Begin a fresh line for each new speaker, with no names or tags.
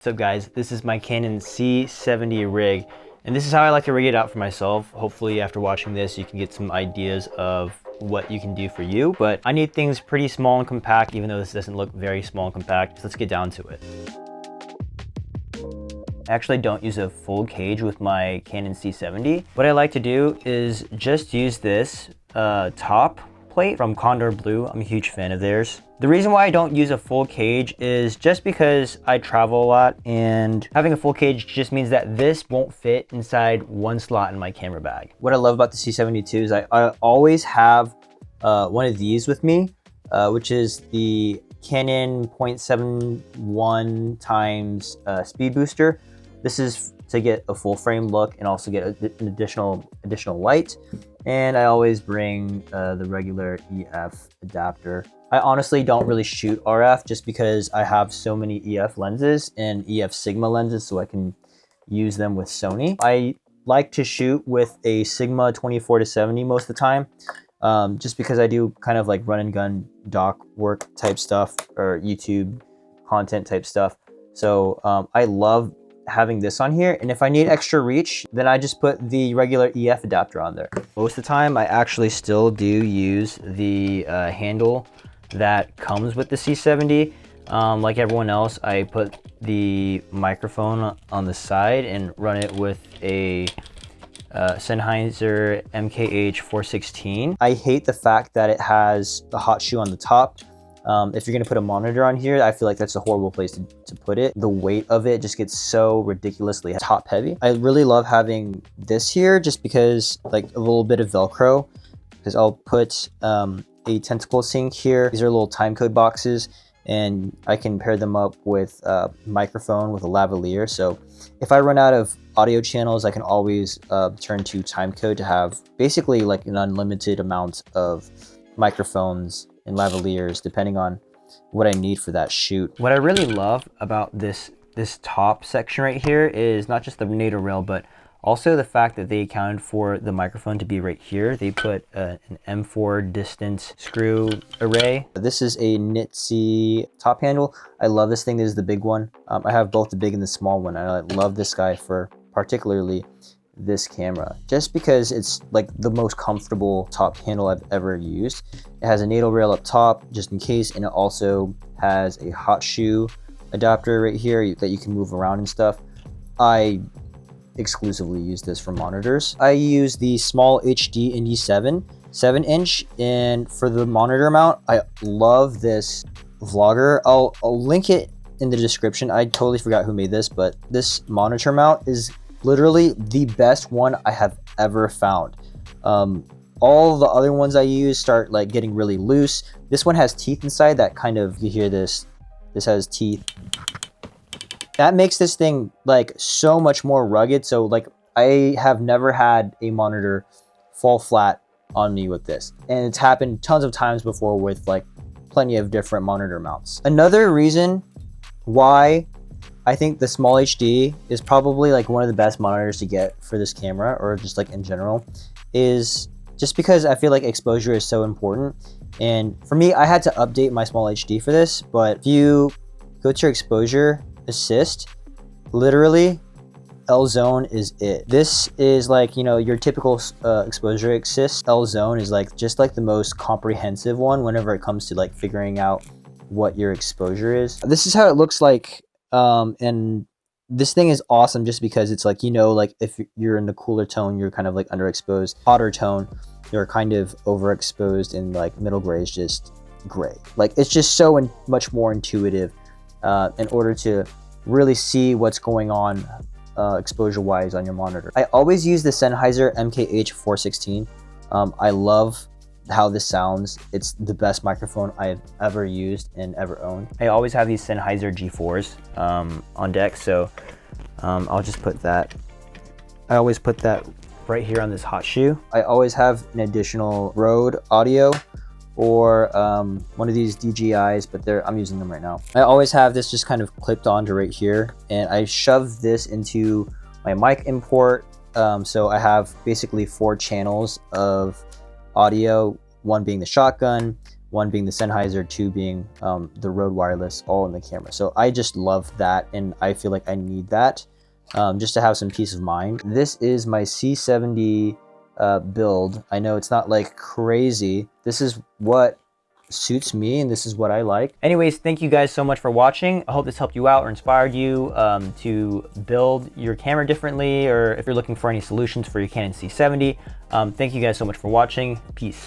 What's up guys, this is my Canon C70 rig, and this is how I like to rig it out for myself. Hopefully after watching this you can get some ideas of what you can do for you, but I need things pretty small and compact, even though this doesn't look very small and compact. So let's get down to it. I actually don't use a full cage with my Canon C70. What I like to do is just use this top plate from Condor Blue. I'm a huge fan of theirs. The reason why I don't use a full cage is just because I travel a lot, and having a full cage just means that this won't fit inside one slot in my camera bag. What I love about the C72 is I always have one of these with me, which is the Canon 0.71 times speed booster. This is to get a full frame look and also get an additional light. And I always bring the regular EF adapter. I honestly don't really shoot RF just because I have so many EF lenses and EF Sigma lenses, so I can use them with Sony. I like to shoot with a Sigma 24-70 most of the time, just because I do kind of like run and gun doc work type stuff or YouTube content type stuff. So I love having this on here, and if I need extra reach, then I just put the regular EF adapter on there. Most of the time I actually still do use the handle that comes with the C70. Like everyone else, I put the microphone on the side and run it with a Sennheiser MKH 416. I hate the fact that it has the hot shoe on the top. If you're gonna put a monitor on here, I feel like that's a horrible place to put it. The weight of it just gets so ridiculously top heavy. I really love having this here just because, like, a little bit of Velcro, because I'll put a tentacle sync here. These are little time code boxes, and I can pair them up with a microphone with a lavalier. So if I run out of audio channels, I can always turn to time code to have basically like an unlimited amount of microphones and lavaliers depending on what I need for that shoot. What I really love about this top section right here is not just the NATO rail, but also the fact that they accounted for the microphone to be right here. They put an M4 distance screw array. This is a NITC top handle. I love this thing. This is the big one. I have both the big and the small one. I love this guy for particularly this camera, just because it's like the most comfortable top handle I've ever used. It has a NATO rail up top just in case, and it also has a hot shoe adapter right here that you can move around and stuff. I exclusively use this for monitors. I use the small HD Indy 7-inch, and for the monitor mount, I love this Vlogger. I'll link it in the description. I totally forgot who made this, but this monitor mount is literally the best one I have ever found. All the other ones I use start like getting really loose. This one has teeth inside that kind of, you hear this has teeth. That makes this thing like so much more rugged. So like I have never had a monitor fall flat on me with this, and it's happened tons of times before with like plenty of different monitor mounts. Another reason why I think the small HD is probably like one of the best monitors to get for this camera, or just like in general, is just because I feel like exposure is so important. And for me, I had to update my small HD for this, but if you go to your exposure assist, literally L zone is it. This is like, you know, your typical exposure assist. L zone is like just like the most comprehensive one whenever it comes to like figuring out what your exposure is. This is how it looks like. And this thing is awesome just because it's like, you know, like if you're in the cooler tone, you're kind of like underexposed. Hotter tone, you're kind of overexposed, and like middle gray is just gray. Like it's just so much more intuitive in order to really see what's going on exposure wise on your monitor. I always use the Sennheiser MKH 416. I love how this sounds. It's the best microphone I've ever used and ever owned. I always have these Sennheiser G4s on deck, so I'll just put that. I always put that right here on this hot shoe. I always have an additional Rode audio or one of these DJIs, but I'm using them right now. I always have this just kind of clipped onto right here, and I shove this into my mic import. So I have basically 4 channels of audio, one being the shotgun, one being the Sennheiser, two being the Rode wireless, all in the camera. So I just love that, and I feel like I need that just to have some peace of mind. This is my C70 build. I know it's not like crazy. This is what suits me, and this is what I like. Anyways, thank you guys so much for watching. I hope this helped you out or inspired you to build your camera differently, or if you're looking for any solutions for your Canon C70. Thank you guys so much for watching. Peace.